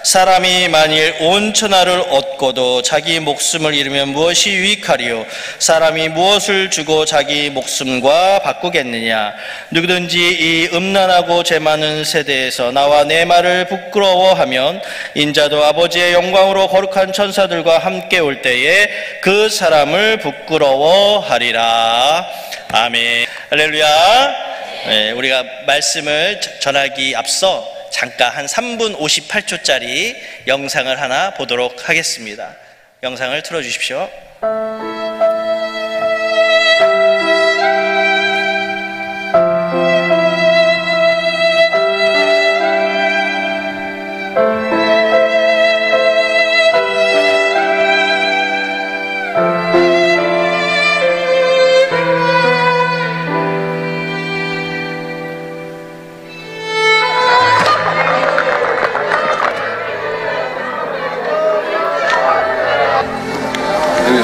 사람이 만일 온 천하를 얻고도 자기 목숨을 잃으면 무엇이 유익하리요? 사람이 무엇을 주고 자기 목숨과 바꾸겠느냐? 누구든지 이 음란하고 죄 많은 세대에서 나와 내 말을 부끄러워하면 인자도 아버지의 영광으로 거룩한 천사들과 함께 올 때에 그 사람을 부끄러워하리라. 아멘. 할렐루야. 네, 우리가 말씀을 전하기 앞서 잠깐 한 3분 58초짜리 영상을 하나 보도록 하겠습니다. 영상을 틀어주십시오.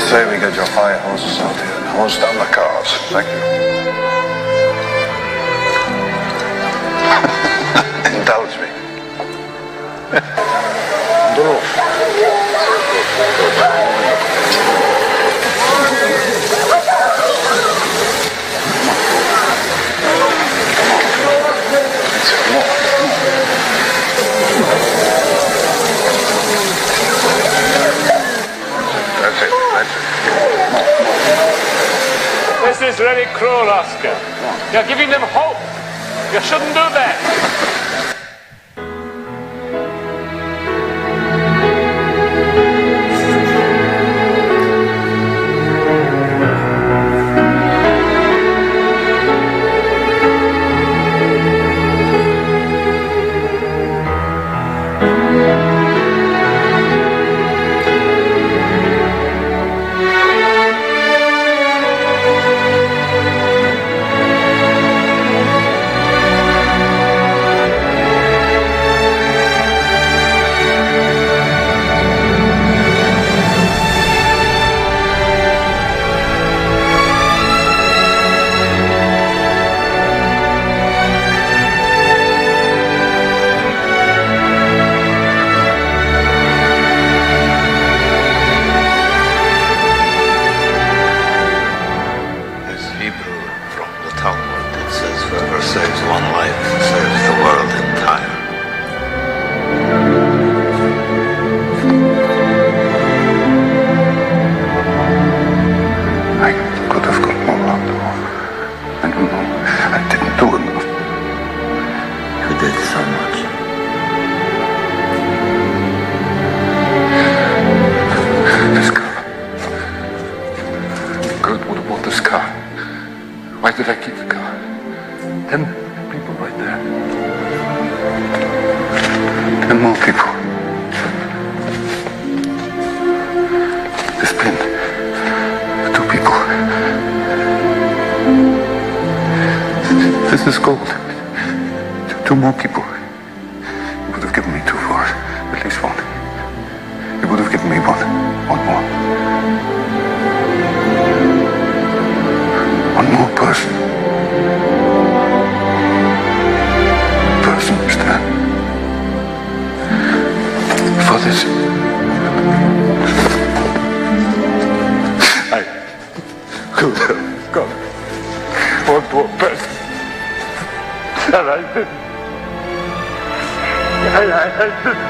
Say we get your fire hoses out here and hose down the cars. Thank you. Indulge me. That's it. This is really cruel, Oscar. You're giving them hope. You shouldn't do that. Why did I keep the car? 10 people right there. 10 more people. This pin. 2 people. This is gold. 2 more people. You would have given me 2 for it. At least 1. You would have given me 1. 1 more. One more person. Stand for this. I could have got one more person. And I didn't. I didn't.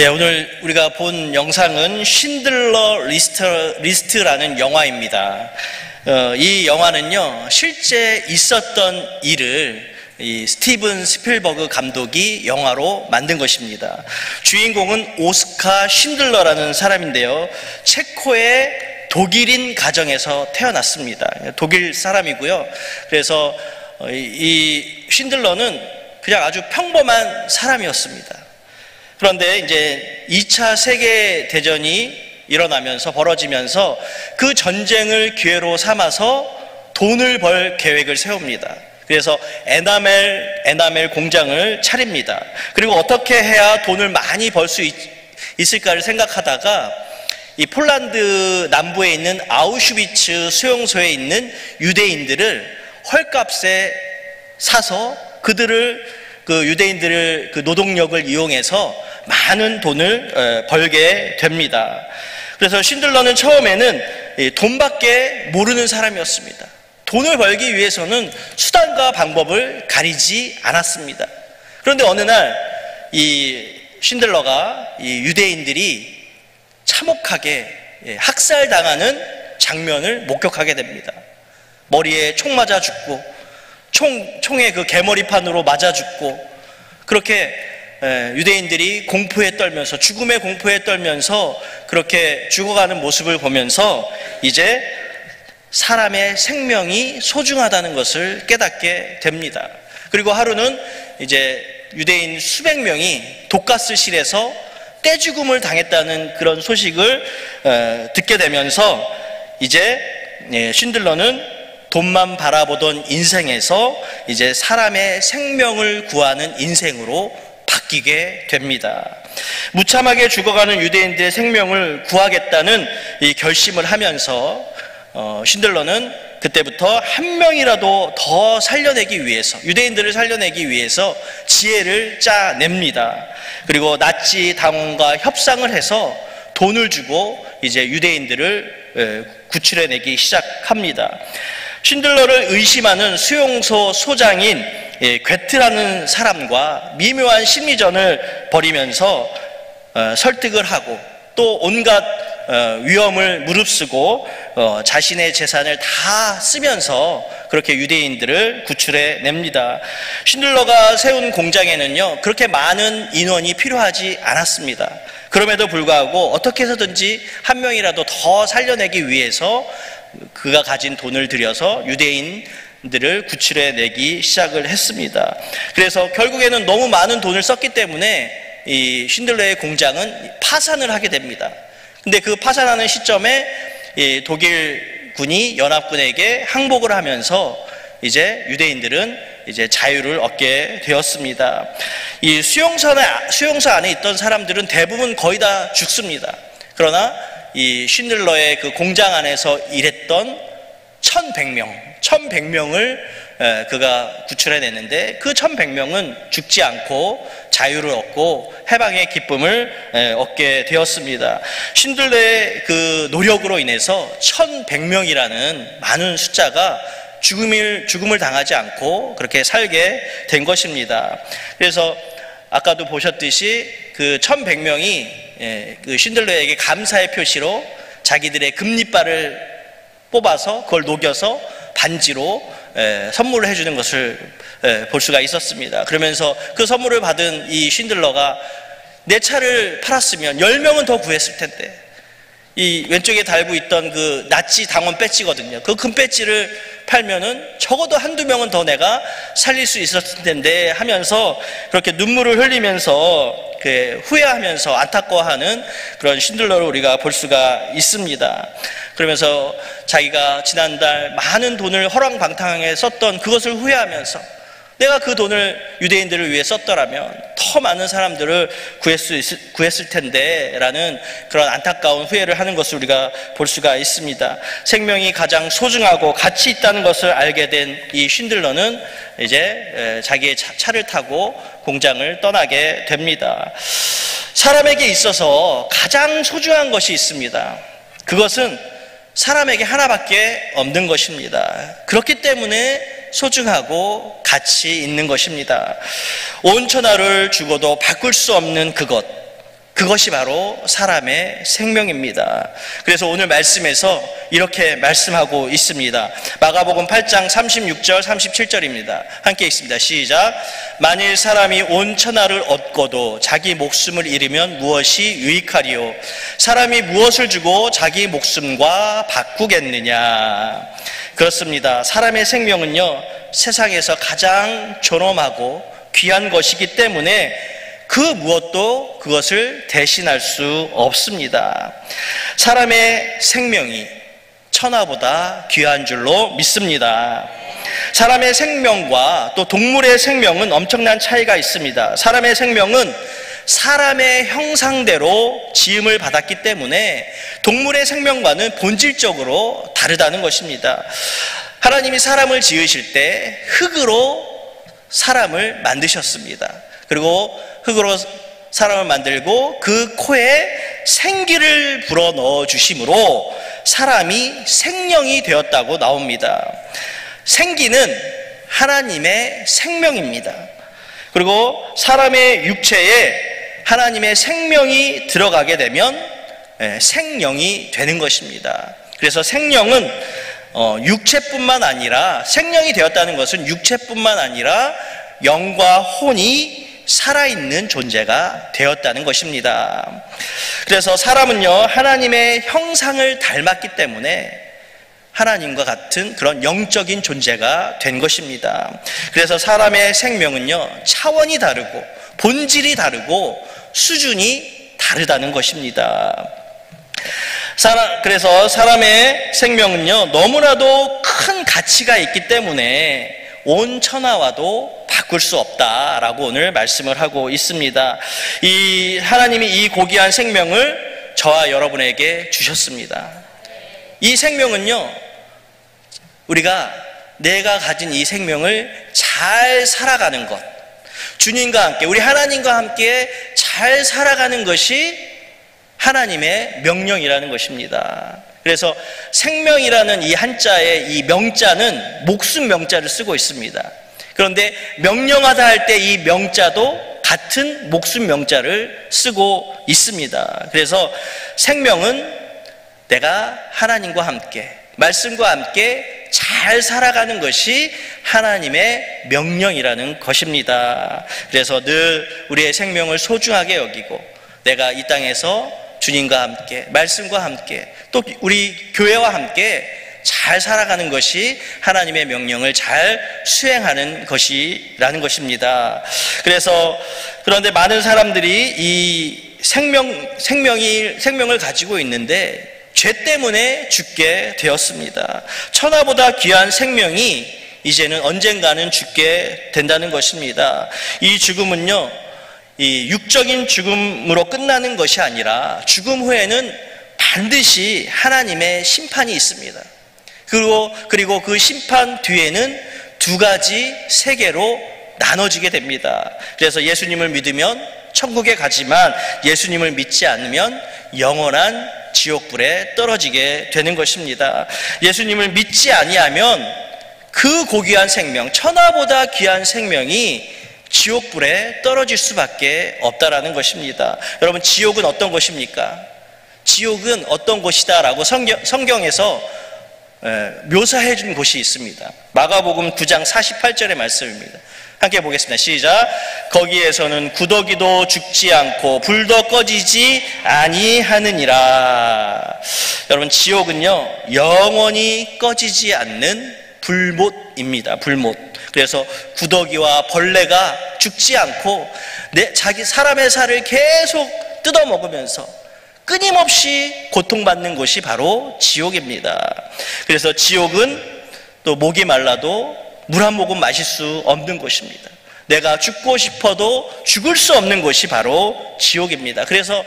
예, 오늘 우리가 본 영상은 쉰들러 리스트라는 영화입니다. 이 영화는요, 실제 있었던 일을 이 스티븐 스필버그 감독이 영화로 만든 것입니다. 주인공은 오스카 쉰들러라는 사람인데요, 체코의 독일인 가정에서 태어났습니다. 독일 사람이고요. 그래서 이 쉰들러는 그냥 아주 평범한 사람이었습니다. 그런데 이제 2차 세계대전이 일어나면서 벌어지면서 그 전쟁을 기회로 삼아서 돈을 벌 계획을 세웁니다. 그래서 에나멜 공장을 차립니다. 그리고 어떻게 해야 돈을 많이 벌 수 있을까를 생각하다가 이 폴란드 남부에 있는 아우슈비츠 수용소에 있는 유대인들을 헐값에 사서 그 유대인들을 그 노동력을 이용해서 많은 돈을 벌게 됩니다. 그래서 신들러는 처음에는 돈밖에 모르는 사람이었습니다. 돈을 벌기 위해서는 수단과 방법을 가리지 않았습니다. 그런데 어느 날 이 신들러가 이 유대인들이 참혹하게 학살당하는 장면을 목격하게 됩니다. 머리에 총 맞아 죽고 총에 그 개머리판으로 맞아 죽고 그렇게 유대인들이 공포에 떨면서 죽음의 공포에 떨면서 그렇게 죽어가는 모습을 보면서 이제 사람의 생명이 소중하다는 것을 깨닫게 됩니다. 그리고 하루는 이제 유대인 수백 명이 독가스실에서 떼죽음을 당했다는 그런 소식을 듣게 되면서 이제 신들러는 돈만 바라보던 인생에서 이제 사람의 생명을 구하는 인생으로 바뀌게 됩니다. 무참하게 죽어가는 유대인들의 생명을 구하겠다는 이 결심을 하면서 신들러는 그때부터 한 명이라도 더 살려내기 위해서, 유대인들을 살려내기 위해서 지혜를 짜냅니다. 그리고 나치 당원과 협상을 해서 돈을 주고 이제 유대인들을 구출해내기 시작합니다. 신들러를 의심하는 수용소 소장인 괴트라는 사람과 미묘한 심리전을 벌이면서 설득을 하고 또 온갖 위험을 무릅쓰고 자신의 재산을 다 쓰면서 그렇게 유대인들을 구출해냅니다. 신들러가 세운 공장에는요 그렇게 많은 인원이 필요하지 않았습니다. 그럼에도 불구하고 어떻게 해서든지 한 명이라도 더 살려내기 위해서 그가 가진 돈을 들여서 유대인들을 구출해내기 시작을 했습니다. 그래서 결국에는 너무 많은 돈을 썼기 때문에 이 신들러의 공장은 파산을 하게 됩니다. 근데 그 파산하는 시점에 이 독일군이 연합군에게 항복을 하면서 이제 유대인들은 이제 자유를 얻게 되었습니다. 이 수용소 안에 있던 사람들은 대부분 거의 다 죽습니다. 그러나 이 신들러의 그 공장 안에서 일했던 1100명을 그가 구출해냈는데 그 1100명은 죽지 않고 자유를 얻고 해방의 기쁨을 얻게 되었습니다. 신들러의 그 노력으로 인해서 1100명이라는 많은 숫자가 죽음을 당하지 않고 그렇게 살게 된 것입니다. 그래서 아까도 보셨듯이 그 1100명이 그 신들러에게 감사의 표시로 자기들의 금리빨을 뽑아서 그걸 녹여서 반지로 선물을 해주는 것을 볼 수가 있었습니다. 그러면서 그 선물을 받은 이 신들러가 내 차를 팔았으면 10명은 더 구했을 텐데, 이 왼쪽에 달고 있던 그 나치 당원 배지거든요. 그 금 배지를 팔면은 적어도 한두 명은 더 내가 살릴 수 있었을 텐데 하면서 그렇게 눈물을 흘리면서 후회하면서 안타까워하는 그런 신들러를 우리가 볼 수가 있습니다. 그러면서 자기가 지난달 많은 돈을 허랑방탕하게 썼던 그것을 후회하면서 내가 그 돈을 유대인들을 위해 썼더라면 더 많은 사람들을 구했을 텐데 라는 그런 안타까운 후회를 하는 것을 우리가 볼 수가 있습니다. 생명이 가장 소중하고 가치 있다는 것을 알게 된 이 신들러는 이제 자기의 차를 타고 공장을 떠나게 됩니다. 사람에게 있어서 가장 소중한 것이 있습니다. 그것은 사람에게 하나밖에 없는 것입니다. 그렇기 때문에 소중하고 가치 있는 것입니다. 온 천하를 주고도 바꿀 수 없는 그것이 바로 사람의 생명입니다. 그래서 오늘 말씀에서 이렇게 말씀하고 있습니다. 마가복음 8장 36절 37절입니다. 함께 읽습니다. 시작. 만일 사람이 온 천하를 얻고도 자기 목숨을 잃으면 무엇이 유익하리요? 사람이 무엇을 주고 자기 목숨과 바꾸겠느냐? 그렇습니다. 사람의 생명은요 세상에서 가장 존엄하고 귀한 것이기 때문에 그 무엇도 그것을 대신할 수 없습니다. 사람의 생명이 천하보다 귀한 줄로 믿습니다. 사람의 생명과 또 동물의 생명은 엄청난 차이가 있습니다. 사람의 생명은 사람의 형상대로 지음을 받았기 때문에 동물의 생명과는 본질적으로 다르다는 것입니다. 하나님이 사람을 지으실 때 흙으로 사람을 만드셨습니다. 그리고 흙으로 사람을 만들고 그 코에 생기를 불어넣어 주심으로 사람이 생명이 되었다고 나옵니다. 생기는 하나님의 생명입니다. 그리고 사람의 육체에 하나님의 생명이 들어가게 되면 생령이 되는 것입니다. 그래서 생령은 육체뿐만 아니라, 생령이 되었다는 것은 육체뿐만 아니라 영과 혼이 살아있는 존재가 되었다는 것입니다. 그래서 사람은요, 하나님의 형상을 닮았기 때문에 하나님과 같은 그런 영적인 존재가 된 것입니다. 그래서 사람의 생명은요, 차원이 다르고 본질이 다르고 수준이 다르다는 것입니다. 그래서 사람의 생명은요, 너무나도 큰 가치가 있기 때문에 온 천하와도 바꿀 수 없다라고 오늘 말씀을 하고 있습니다. 이 하나님이 이 고귀한 생명을 저와 여러분에게 주셨습니다. 이 생명은요, 내가 가진 이 생명을 잘 살아가는 것, 주님과 함께, 우리 하나님과 함께 잘 살아가는 것이 하나님의 명령이라는 것입니다. 그래서 생명이라는 이 한자의 이 명자는 목숨 명자를 쓰고 있습니다. 그런데 명령하다 할 때 이 명자도 같은 목숨 명자를 쓰고 있습니다. 그래서 생명은 내가 하나님과 함께, 말씀과 함께 잘 살아가는 것이 하나님의 명령이라는 것입니다. 그래서 늘 우리의 생명을 소중하게 여기고, 내가 이 땅에서 주님과 함께, 말씀과 함께, 또 우리 교회와 함께 잘 살아가는 것이 하나님의 명령을 잘 수행하는 것이라는 것입니다. 그런데 많은 사람들이 이 생명을 가지고 있는데 죄 때문에 죽게 되었습니다. 천하보다 귀한 생명이 이제는 언젠가는 죽게 된다는 것입니다. 이 죽음은요, 이 육적인 죽음으로 끝나는 것이 아니라 죽음 후에는 반드시 하나님의 심판이 있습니다. 그리고 그 심판 뒤에는 두 가지 세계로 나눠지게 됩니다. 그래서 예수님을 믿으면 천국에 가지만 예수님을 믿지 않으면 영원한 지옥불에 떨어지게 되는 것입니다. 예수님을 믿지 아니하면 그 고귀한 생명, 천하보다 귀한 생명이 지옥불에 떨어질 수밖에 없다라는 것입니다. 여러분, 지옥은 어떤 것입니까? 지옥은 어떤 곳이다라고 성경에서 묘사해 준 곳이 있습니다. 마가복음 9장 48절의 말씀입니다. 함께 보겠습니다. 시작. 거기에서는 구더기도 죽지 않고 불도 꺼지지 아니하느니라. 여러분, 지옥은요, 영원히 꺼지지 않는 불못입니다. 불못. 그래서 구더기와 벌레가 죽지 않고 자기 사람의 살을 계속 뜯어먹으면서 끊임없이 고통받는 곳이 바로 지옥입니다. 그래서 지옥은 또 목이 말라도 물 한 모금 마실 수 없는 곳입니다. 내가 죽고 싶어도 죽을 수 없는 곳이 바로 지옥입니다. 그래서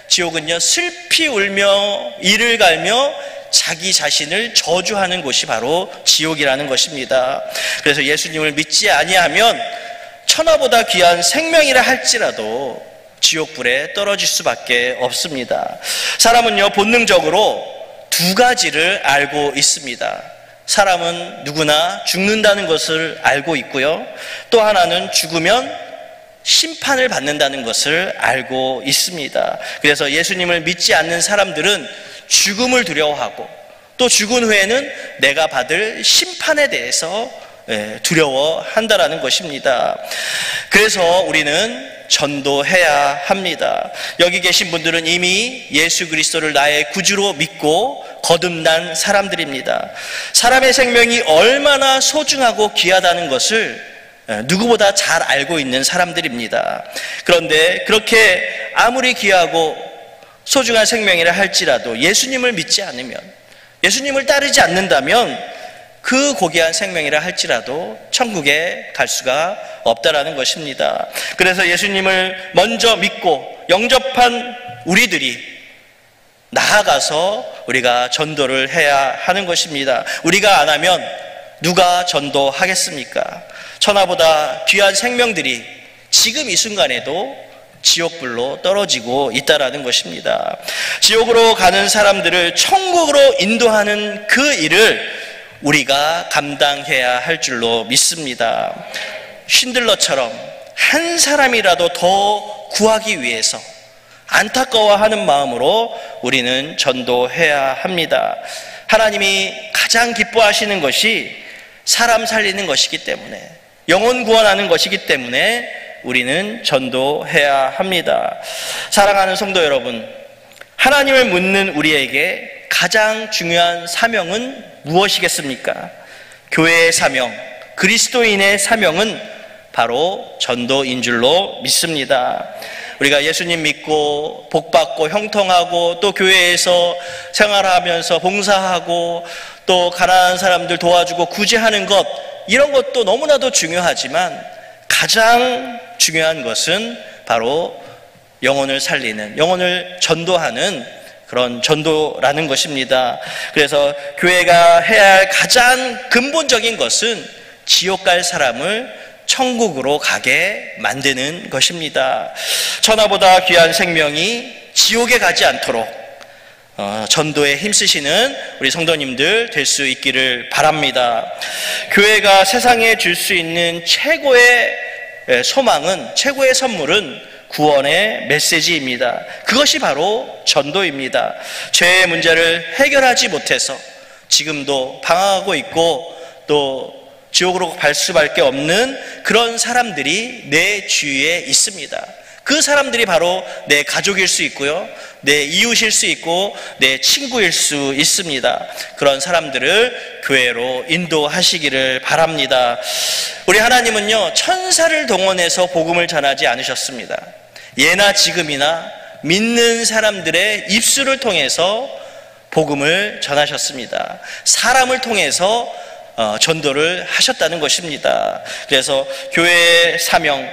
지옥은요, 슬피 울며 이를 갈며 자기 자신을 저주하는 곳이 바로 지옥이라는 것입니다. 그래서 예수님을 믿지 아니하면 천하보다 귀한 생명이라 할지라도 지옥불에 떨어질 수밖에 없습니다. 사람은요, 본능적으로 두 가지를 알고 있습니다. 사람은 누구나 죽는다는 것을 알고 있고요, 또 하나는 죽으면 심판을 받는다는 것을 알고 있습니다. 그래서 예수님을 믿지 않는 사람들은 죽음을 두려워하고, 또 죽은 후에는 내가 받을 심판에 대해서 두려워한다라는 것입니다. 그래서 우리는 전도해야 합니다. 여기 계신 분들은 이미 예수 그리스도를 나의 구주로 믿고 거듭난 사람들입니다. 사람의 생명이 얼마나 소중하고 귀하다는 것을 누구보다 잘 알고 있는 사람들입니다. 그런데 그렇게 아무리 귀하고 소중한 생명이라 할지라도 예수님을 믿지 않으면, 예수님을 따르지 않는다면 그 고귀한 생명이라 할지라도 천국에 갈 수가 없다라는 것입니다. 그래서 예수님을 먼저 믿고 영접한 우리들이 나아가서 우리가 전도를 해야 하는 것입니다. 우리가 안 하면 누가 전도하겠습니까? 천하보다 귀한 생명들이 지금 이 순간에도 지옥불로 떨어지고 있다라는 것입니다. 지옥으로 가는 사람들을 천국으로 인도하는 그 일을 우리가 감당해야 할 줄로 믿습니다. 쉰들러처럼 한 사람이라도 더 구하기 위해서 안타까워하는 마음으로 우리는 전도해야 합니다. 하나님이 가장 기뻐하시는 것이 사람 살리는 것이기 때문에, 영혼 구원하는 것이기 때문에 우리는 전도해야 합니다. 사랑하는 성도 여러분, 하나님을 묻는 우리에게 가장 중요한 사명은 무엇이겠습니까? 교회의 사명, 그리스도인의 사명은 바로 전도인 줄로 믿습니다. 우리가 예수님 믿고 복받고 형통하고 또 교회에서 생활하면서 봉사하고 또 가난한 사람들 도와주고 구제하는 것, 이런 것도 너무나도 중요하지만 가장 중요한 것은 바로 영혼을 살리는, 영혼을 전도하는 그런 전도라는 것입니다. 그래서 교회가 해야 할 가장 근본적인 것은 지옥 갈 사람을 천국으로 가게 만드는 것입니다. 천하보다 귀한 생명이 지옥에 가지 않도록 전도에 힘쓰시는 우리 성도님들 될 수 있기를 바랍니다. 교회가 세상에 줄 수 있는 최고의 소망은, 최고의 선물은 구원의 메시지입니다. 그것이 바로 전도입니다. 죄의 문제를 해결하지 못해서 지금도 방황하고 있고 또 지옥으로 갈 수밖에 없는 그런 사람들이 내 주위에 있습니다. 그 사람들이 바로 내 가족일 수 있고요, 내 이웃일 수 있고 내 친구일 수 있습니다. 그런 사람들을 교회로 인도하시기를 바랍니다. 우리 하나님은요, 천사를 동원해서 복음을 전하지 않으셨습니다. 예나 지금이나 믿는 사람들의 입술을 통해서 복음을 전하셨습니다. 사람을 통해서 전도를 하셨다는 것입니다. 그래서 교회의 사명,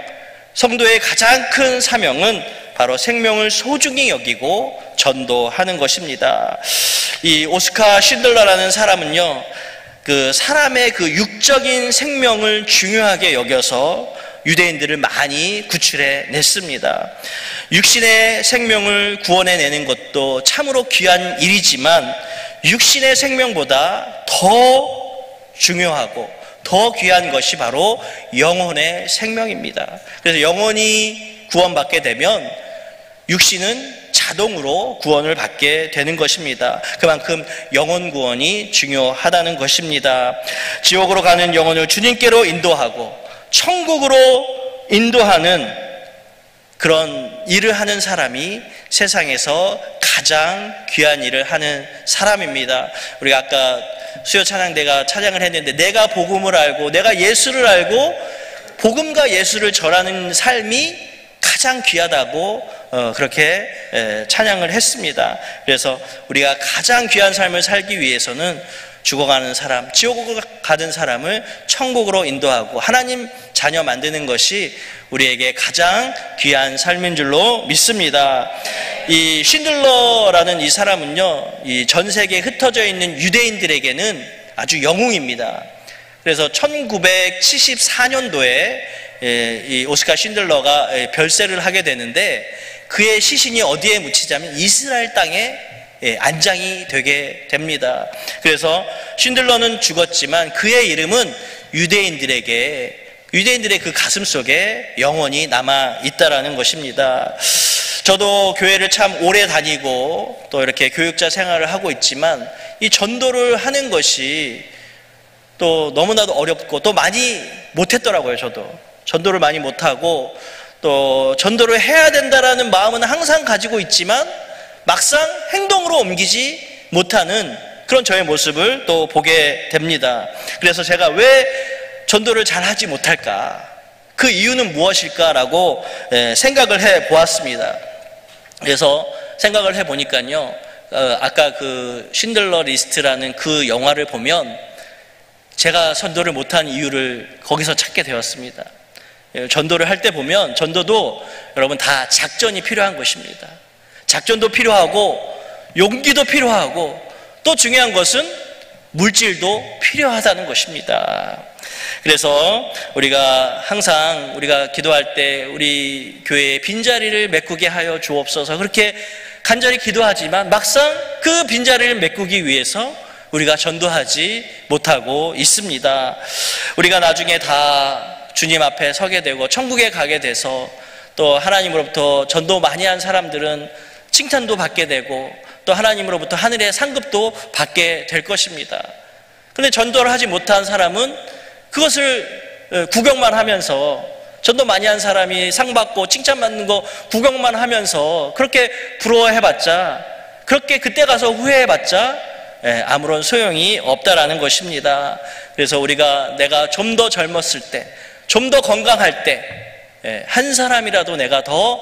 성도의 가장 큰 사명은 바로 생명을 소중히 여기고 전도하는 것입니다. 이 오스카 쉰들러라는 사람은요, 그 사람의 그 육적인 생명을 중요하게 여겨서 유대인들을 많이 구출해 냈습니다. 육신의 생명을 구원해내는 것도 참으로 귀한 일이지만 육신의 생명보다 더 중요하고 더 귀한 것이 바로 영혼의 생명입니다. 그래서 영혼이 구원받게 되면 육신은 자동으로 구원을 받게 되는 것입니다. 그만큼 영혼 구원이 중요하다는 것입니다. 지옥으로 가는 영혼을 주님께로 인도하고 천국으로 인도하는 그런 일을 하는 사람이 세상에서 가장 귀한 일을 하는 사람입니다. 우리가 아까 수요 찬양대가 찬양을 했는데, 내가 복음을 알고 내가 예수를 알고 복음과 예수를 전하는 삶이 가장 귀하다고 그렇게 찬양을 했습니다. 그래서 우리가 가장 귀한 삶을 살기 위해서는 죽어가는 사람, 지옥으로 가는 사람을 천국으로 인도하고 하나님 자녀 만드는 것이 우리에게 가장 귀한 삶인 줄로 믿습니다. 이 쉰들러라는 이 사람은요, 이 전 세계에 흩어져 있는 유대인들에게는 아주 영웅입니다. 그래서 1974년도에 이 오스카 쉰들러가 별세를 하게 되는데, 그의 시신이 어디에 묻히자면 이스라엘 땅에 안장이 되게 됩니다. 그래서 쉰들러는 죽었지만 그의 이름은 유대인들의 그 가슴 속에 영원히 남아 있다라는 것입니다. 저도 교회를 참 오래 다니고 또 이렇게 교육자 생활을 하고 있지만 이 전도를 하는 것이 또 너무나도 어렵고 또 많이 못했더라고요. 저도 전도를 많이 못하고 또 전도를 해야 된다라는 마음은 항상 가지고 있지만 막상 행동으로 옮기지 못하는 그런 저의 모습을 또 보게 됩니다. 그래서 제가 왜 전도를 잘 하지 못할까? 그 이유는 무엇일까라고 생각을 해 보았습니다. 그래서 생각을 해 보니까요, 아까 그 신들러 리스트라는 그 영화를 보면 제가 전도를 못한 이유를 거기서 찾게 되었습니다. 전도를 할 때 보면 전도도 여러분 다 작전이 필요한 것입니다. 작전도 필요하고 용기도 필요하고 또 중요한 것은 물질도 필요하다는 것입니다. 그래서 우리가 항상 우리가 기도할 때 우리 교회의 빈자리를 메꾸게 하여 주옵소서 그렇게 간절히 기도하지만 막상 그 빈자리를 메꾸기 위해서 우리가 전도하지 못하고 있습니다. 우리가 나중에 다 주님 앞에 서게 되고 천국에 가게 돼서 또 하나님으로부터 전도 많이 한 사람들은 칭찬도 받게 되고 또 하나님으로부터 하늘의 상급도 받게 될 것입니다. 그런데 전도를 하지 못한 사람은 그것을 구경만 하면서, 전도 많이 한 사람이 상 받고 칭찬받는 거 구경만 하면서 그렇게 부러워해봤자, 그렇게 그때 가서 후회해봤자 아무런 소용이 없다라는 것입니다. 그래서 우리가 내가 좀 더 젊었을 때, 좀 더 건강할 때 한 사람이라도 내가 더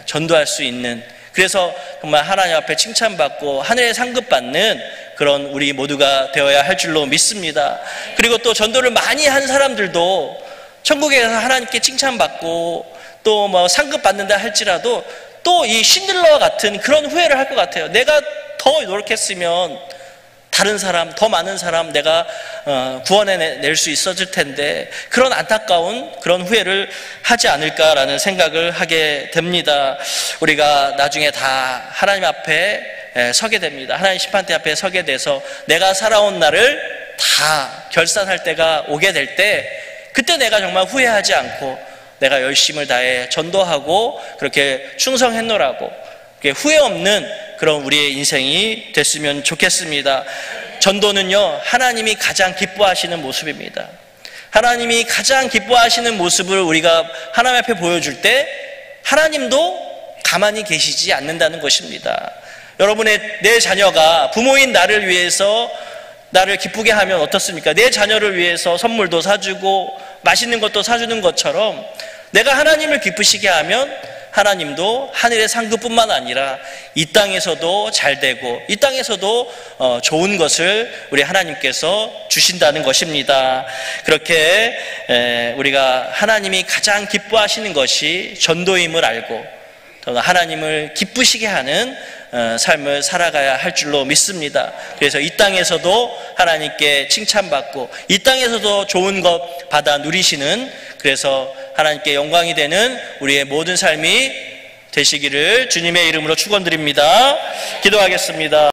전도할 수 있는, 그래서 정말 하나님 앞에 칭찬받고 하늘의 상급 받는 그런 우리 모두가 되어야 할 줄로 믿습니다. 그리고 또 전도를 많이 한 사람들도 천국에 가서 하나님께 칭찬받고 또 뭐 상급 받는다 할지라도 또 이 신들러와 같은 그런 후회를 할 것 같아요. 내가 더 노력했으면 다른 사람, 더 많은 사람 내가 구원해낼 수 있었을 텐데, 그런 안타까운 그런 후회를 하지 않을까라는 생각을 하게 됩니다. 우리가 나중에 다 하나님 앞에 서게 됩니다. 하나님 심판대 앞에 서게 돼서 내가 살아온 날을 다 결산할 때가 오게 될 때, 그때 내가 정말 후회하지 않고 내가 열심을 다해 전도하고 그렇게 충성했노라고 후회 없는 그런 우리의 인생이 됐으면 좋겠습니다. 전도는요, 하나님이 가장 기뻐하시는 모습입니다. 하나님이 가장 기뻐하시는 모습을 우리가 하나님 앞에 보여줄 때 하나님도 가만히 계시지 않는다는 것입니다. 여러분의 내 자녀가 부모인 나를 위해서 나를 기쁘게 하면 어떻습니까? 내 자녀를 위해서 선물도 사주고 맛있는 것도 사주는 것처럼 내가 하나님을 기쁘시게 하면 하나님도 하늘의 상급뿐만 아니라 이 땅에서도 잘 되고 이 땅에서도 좋은 것을 우리 하나님께서 주신다는 것입니다. 그렇게 우리가 하나님이 가장 기뻐하시는 것이 전도임을 알고 하나님을 기쁘시게 하는 삶을 살아가야 할 줄로 믿습니다. 그래서 이 땅에서도 하나님께 칭찬받고 이 땅에서도 좋은 것 받아 누리시는, 그래서 하나님께 영광이 되는 우리의 모든 삶이 되시기를 주님의 이름으로 축원드립니다. 기도하겠습니다.